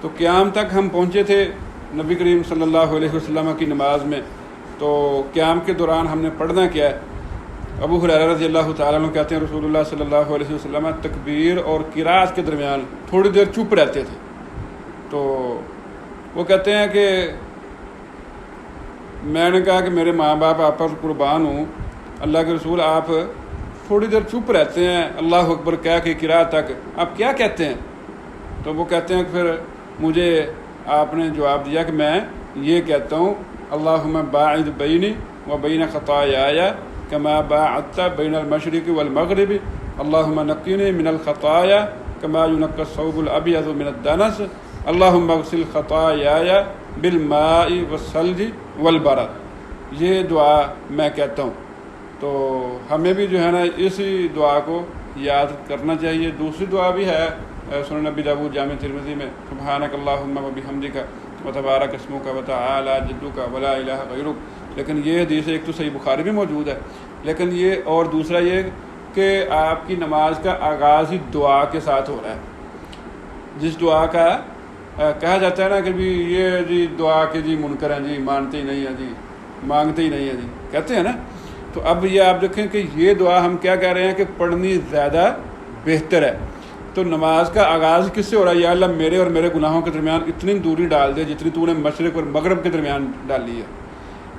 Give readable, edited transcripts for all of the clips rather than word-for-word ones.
تو قیام تک ہم پہنچے تھے نبی کریم صلی اللہ علیہ وسلم کی نماز میں. تو قیام کے دوران ہم نے پڑھنا کیا ہے. ابو ہریرہ رضی اللہ تعالیٰ عنہ کہتے ہیں رسول اللہ صلی اللہ علیہ وسلم تکبیر اور قراءت کے درمیان تھوڑی دیر چپ رہتے تھے. تو وہ کہتے ہیں کہ میں نے کہا کہ میرے ماں باپ آپ پر قربان ہوں، اللہ کے رسول آپ تھوڑی دیر چپ رہتے ہیں اللہ اکبر کہہ کے قراءت تک، آپ کیا کہتے ہیں؟ تو وہ کہتے ہیں کہ پھر مجھے آپ نے جواب دیا کہ میں یہ کہتا ہوں اللہم باعد بینی و بین خطایای کما باعدت بین المشرق والمغرب اللہم نقینی من الخطایا کما ینقی الثوب الابیض من الدنس اللہم اغسل خطایای بالماء والثلج والبرد. یہ دعا میں کہتا ہوں. تو ہمیں بھی جو ہے نا اسی دعا کو یاد کرنا چاہیے. دوسری دعا بھی ہے سنن نبی داؤد جامع ترمذی میں سبحانک اللہم و بحمدک وتبارک اسمک وتعالی جدک ولا الہ غیرک. لیکن یہ حدیث ایک تو صحیح بخاری میں موجود ہے، لیکن یہ اور دوسرا یہ کہ آپ کی نماز کا آغاز ہی دعا کے ساتھ ہو رہا ہے. جس دعا کا کہا جاتا ہے نا کہ بھی یہ جی دعا کے جی منکر ہیں جی، مانتے ہی نہیں ہیں جی، مانگتے ہی نہیں ہیں جی، کہتے ہیں نا. تو اب یہ آپ دیکھیں کہ یہ دعا ہم کیا کہہ رہے ہیں کہ پڑھنی زیادہ بہتر ہے. تو نماز کا آغاز کس سے ہو رہا ہے؟ یا اللہ میرے اور میرے گناہوں کے درمیان اتنی دوری ڈال دے جتنی تو نے مشرق اور مغرب کے درمیان ڈالی ہے.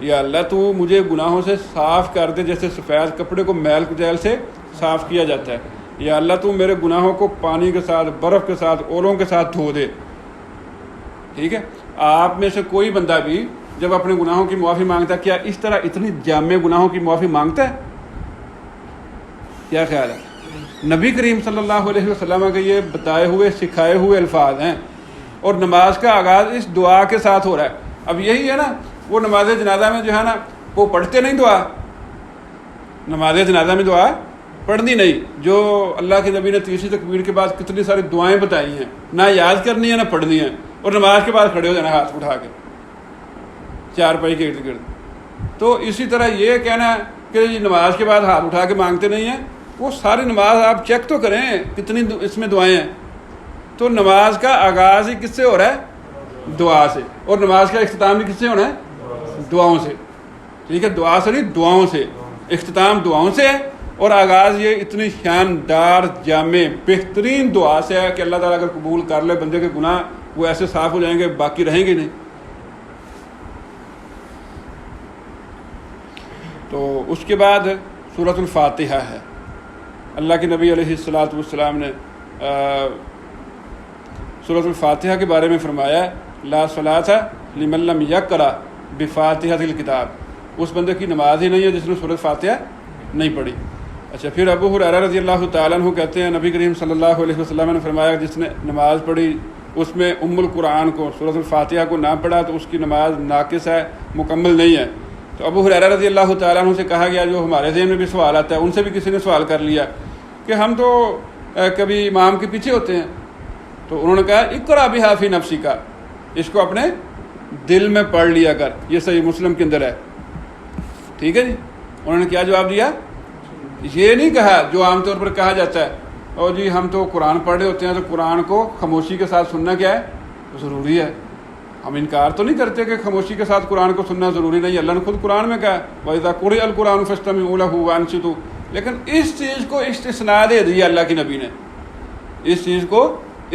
یا اللہ تو مجھے گناہوں سے صاف کر دے جیسے سفید کپڑے کو میل کچیل سے صاف کیا جاتا ہے. یا اللہ تو میرے گناہوں کو پانی کے ساتھ، برف کے ساتھ، اولوں کے ساتھ دھو دے. ٹھیک ہے. آپ میں سے کوئی بندہ بھی جب اپنے گناہوں کی معافی مانگتا ہے کیا اس طرح اتنی جامع گناہوں کی معافی مانگتا ہے؟ کیا خیال ہے؟ نبی کریم صلی اللہ علیہ وسلم کے یہ بتائے ہوئے سکھائے ہوئے الفاظ ہیں اور نماز کا آغاز اس دعا کے ساتھ ہو رہا ہے. اب یہی ہے نا وہ نماز جنازہ میں جو ہے نا وہ پڑھتے نہیں دعا، نماز جنازہ میں دعا پڑھنی نہیں. جو اللہ کے نبی نے تیسری تکبیر کے بعد کتنی ساری دعائیں بتائی ہیں، نہ یاد کرنی ہے نہ پڑھنی ہے، اور نماز کے بعد کھڑے ہو جانا ہاتھ اٹھا کے چار پائی کے ارد گرد. تو اسی طرح یہ کہنا کہ نماز کے بعد ہاتھ اٹھا کے مانگتے نہیں ہیں، وہ ساری نماز آپ چیک تو کریں کتنی اس میں دعائیں ہیں. تو نماز کا آغاز ہی کس سے ہو رہا ہے؟ دعا سے. اور نماز کا اختتام بھی کس سے ہونا ہے؟ دعاؤں سے. ٹھیک ہے. دعا سے نہیں، دعاؤں سے. اختتام دعاؤں سے ہے اور آغاز یہ اتنی شاندار جامع بہترین دعا سے ہے کہ اللہ تعالیٰ اگر قبول کر لے بندے کے گناہ وہ ایسے صاف ہو جائیں گے باقی رہیں گے نہیں. تو اس کے بعد سورۃ الفاتحہ ہے. اللہ کے نبی علیہ الصلاۃ والسلام نے سورۃ الفاتحہ کے بارے میں فرمایا لا صلاۃ لمن لم یقرأ بفاتحۃ الکتاب. اس بندے کی نماز ہی نہیں ہے جس نے سورۃ فاتحہ نہیں پڑھی. اچھا، پھر ابو ہریرہ رضی اللہ تعالیٰ عنہ کہتے ہیں نبی کریم صلی اللہ علیہ وسلم نے فرمایا جس نے نماز پڑھی اس میں ام القرآن کو سورۃ الفاتحہ کو نہ پڑھا تو اس کی نماز ناقص ہے، مکمل نہیں ہے. تو ابو ہریرہ رضی اللہ تعالیٰ عنہ سے کہا گیا جو ہمارے ذہن میں بھی سوال آتا ہے، ان سے بھی کسی نے سوال کر لیا کہ ہم تو کبھی امام کے پیچھے ہوتے ہیں. تو انہوں نے کہا اقرأ بہا فی نفسک، اس کو اپنے دل میں پڑھ لیا کر. یہ صحیح مسلم کے اندر ہے. ٹھیک ہے جی. انہوں نے کیا جواب دیا؟ یہ نہیں کہا جو عام طور پر کہا جاتا ہے اور جی ہم تو قرآن پڑھ رہے ہوتے ہیں تو قرآن کو خاموشی کے ساتھ سننا کیا ہے؟ ضروری ہے. ہم انکار تو نہیں کرتے کہ خاموشی کے ساتھ قرآن کو سننا ضروری نہیں. اللہ نے خود قرآن میں کہا وَإِذَا قُرِئَ الْقُرْآنُ فَاسْتَمِعُوا لَهُ وَأَنصِتُوا. لیکن اس چیز کو استثناء دے دیا اللہ کے نبی نے، اس چیز کو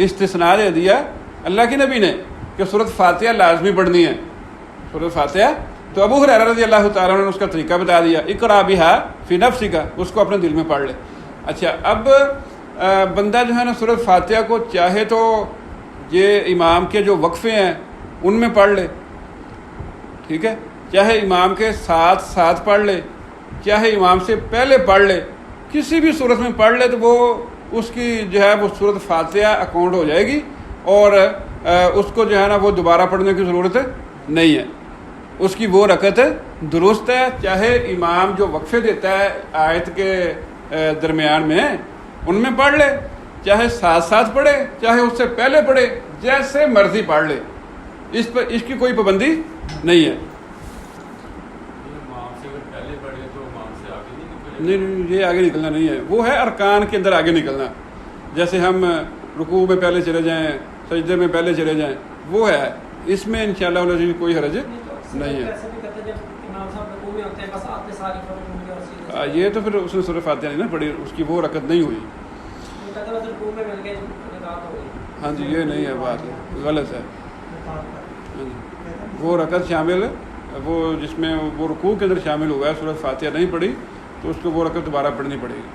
استثناء دے دیا اللہ کے نبی نے کہ سورۃ فاتحہ لازمی پڑھنی ہے. سورۃ فاتحہ تو ابو ہریرہ رضی اللہ تعالیٰ نے اس کا طریقہ بتا دیا اقرأ بہا فی نفسک، اس کو اپنے دل میں پڑھ لے. اچھا، اب بندہ جو ہے نا سورۃ فاتحہ کو چاہے تو یہ امام کے جو وقفے ہیں ان میں پڑھ لے. ٹھیک ہے. چاہے امام کے ساتھ ساتھ پڑھ لے، چاہے امام سے پہلے پڑھ لے، کسی بھی صورت میں پڑھ لے تو وہ اس کی جو ہے وہ سورۃ فاتحہ اکاؤنٹ ہو جائے گی اور اس کو جو ہے نا وہ دوبارہ پڑھنے کی ضرورت نہیں ہے. اس کی وہ رکعت درست ہے. چاہے امام جو وقفے دیتا ہے آیت کے درمیان میں ان میں پڑھ لے، چاہے ساتھ ساتھ پڑھے، چاہے اس سے پہلے پڑھے، جیسے مرضی پڑھ لے. اس پر اس کی کوئی پابندی نہیں ہے. نہیں، یہ آگے نکلنا نہیں ہے. وہ ہے ارکان کے اندر آگے نکلنا. جیسے ہم رکوع میں پہلے چلے جائیں، سجدے میں پہلے چلے جائیں، وہ ہے، اس میں انشاءاللہ العزیز کوئی حرج نہیں ہے۔ یہ تو پھر اس نے سورہ فاتحہ نہیں نا پڑھی، اس کی وہ رکعت نہیں ہوئی۔ ہاں جی یہ نہیں ہے بات، غلط ہے۔ وہ رکعت شامل، وہ جس میں وہ رکوع کے اندر شامل ہوا ہے، سورہ فاتحہ نہیں پڑھی تو اس کو وہ رکعت دوبارہ پڑھنی پڑے گی۔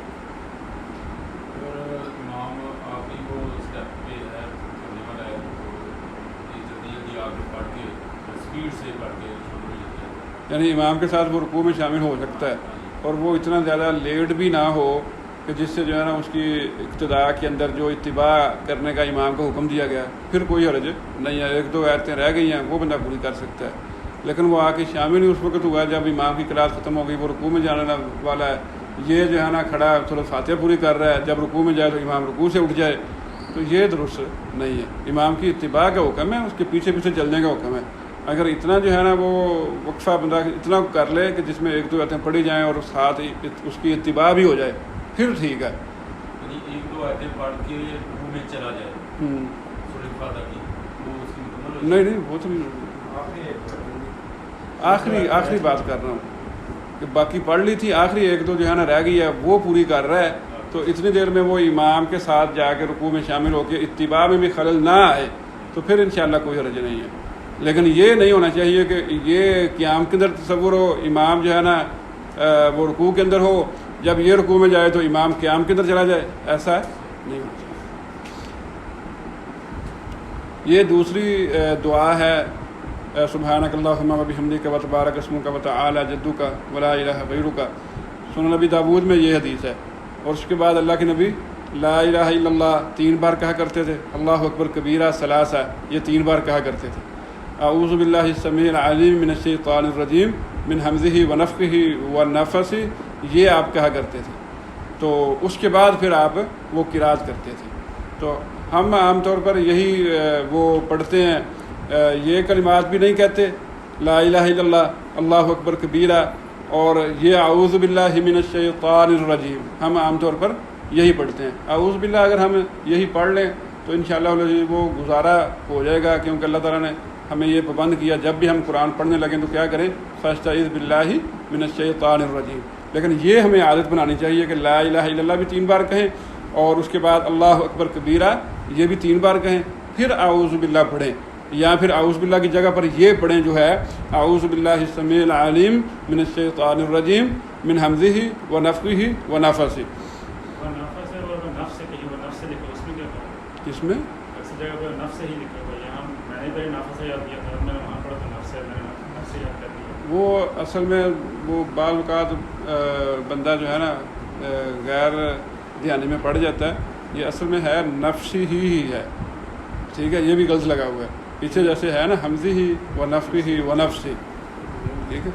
یعنی امام کے ساتھ وہ رکوع میں شامل ہو سکتا ہے، اور وہ اتنا زیادہ لیٹ بھی نہ ہو کہ جس سے جو ہے نا اس کی ابتداء کے اندر جو اتباع کرنے کا امام کو حکم دیا گیا، پھر کوئی حرج نہیں ہے۔ ایک دو آیتیں رہ گئی ہیں وہ بندہ پوری کر سکتا ہے، لیکن وہ آ کے شامل ہی اس وقت ہوا جب امام کی قرات ختم ہو گئی، وہ رکوع میں جانے والا ہے، یہ جو ہے نا کھڑا سورۃ فاتحہ پوری کر رہا ہے، جب رکوع میں جائے تو امام رکوع سے اٹھ جائے، تو یہ درست نہیں ہے۔ امام کی اتباع کا حکم ہے، اس کے پیچھے پیچھے چلنے کا حکم ہے۔ اگر اتنا جو ہے نا وہ وقفہ بندہ اتنا کر لے کہ جس میں ایک دو آیتیں پڑھی جائیں اور ساتھ اس کی اتباع بھی ہو جائے، پھر ٹھیک ہے۔ ایک دو آیتیں پڑھ کے رکوع میں چلا جائے سورۃ فاتحہ کی، وہ اس کی مکمل نہیں نہیں وہ تو نہیں، آخری بات کر رہا ہوں کہ باقی پڑھ لی تھی، آخری ایک دو جو ہے نا رہ گئی ہے وہ پوری کر رہا ہے، تو اتنی دیر میں وہ امام کے ساتھ جا کے رکوع میں شامل ہو کے اتباع میں بھی خلل نہ آئے تو پھر انشاءاللہ کوئی حرج نہیں ہے۔ لیکن یہ نہیں ہونا چاہیے کہ یہ قیام کے اندر تصور ہو، امام جو ہے نا وہ رکوع کے اندر ہو، جب یہ رکوع میں جائے تو امام قیام کے اندر چلا جائے، ایسا نہیں ہونا چاہیے۔ یہ دوسری دعا ہے، سبحانک اللہم و بحمدک و تبارک اسمک و تعالی جدک ولا الہ غیرک، سنن نبی داود میں یہ حدیث ہے۔ اور اس کے بعد اللہ کے نبی لا الہ الا اللہ 3 بار کہا کرتے تھے، اللہ اکبر کبیرہ ثلاثہ یہ 3 بار کہا کرتے تھے، اعوذ باللہ السمیع العلیم من الشیطان الرجیم من حمزہ ونفخہ ونفثہ، یہ آپ کہا کرتے تھے۔ تو اس کے بعد پھر آپ وہ قرات کرتے تھے۔ تو ہم عام طور پر یہی وہ پڑھتے ہیں، یہ کلمات بھی نہیں کہتے، لا الہ الا اللہ، اللہ اکبر کبیرہ، اور یہ اعوذ باللہ من الشیطان الرجیم ہم عام طور پر یہی پڑھتے ہیں۔ اعوذ باللہ اگر ہم یہی پڑھ لیں تو انشاءاللہ وہ گزارا ہو جائے گا، کیونکہ اللہ تعالیٰ نے ہمیں یہ پابند کیا جب بھی ہم قرآن پڑھنے لگیں تو کیا کریں، فاستعذ باللہ من الشیطان الرجیم۔ لیکن یہ ہمیں عادت بنانی چاہیے کہ لا الہ الا اللہ بھی 3 بار کہیں، اور اس کے بعد اللہ اکبر کبیرہ یہ بھی 3 بار کہیں، پھر اعوذ باللہ پڑھیں، یا پھر اعوذ باللہ کی جگہ پر یہ پڑھیں جو ہے اعوذ باللہ السمیع العلیم من الشیطان الرجیم من حمزہ ونفخہ ونفثہ۔ کس میں وہ اصل میں وہ بعض اوقات بندہ جو ہے نا غیر دھیانی میں پڑ جاتا ہے، یہ اصل میں ہے نفسی ہی ہے، ٹھیک ہے، یہ بھی غلط لگا ہوا ہے پیچھے، جیسے ہے نا حمزہ ہی و نفخہ و نفثہ، ٹھیک ہے۔